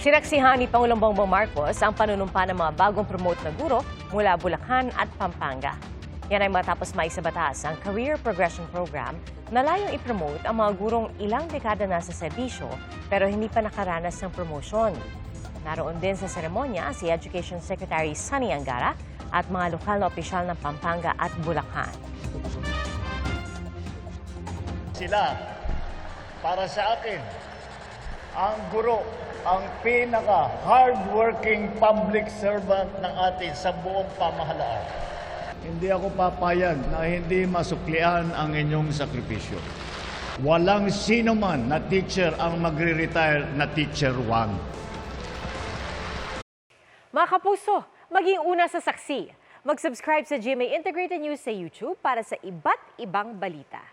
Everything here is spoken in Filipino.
Sinaksihan ni Pangulong Bongbong Marcos ang panunumpa ng mga bagong promote na guro mula Bulacan at Pampanga. Yan ay matapos maisabatas ang Career Progression Program na layong ipromote ang mga gurong ilang dekada na sa serbisyo pero hindi pa nakaranas ng promosyon. Naroon din sa seremonya si Education Secretary Sunny Angara at mga lokal na opisyal ng Pampanga at Bulacan. Sila, para sa akin, ang guro, ang pinaka-hardworking public servant ng atin sa buong pamahalaan. Hindi ako papayag na hindi masuklian ang inyong sakripisyo. Walang sino man na teacher ang magre-retire na teacher 1. Mga kapuso, maging una sa saksi. Mag-subscribe sa GMA Integrated News sa YouTube para sa iba't ibang balita.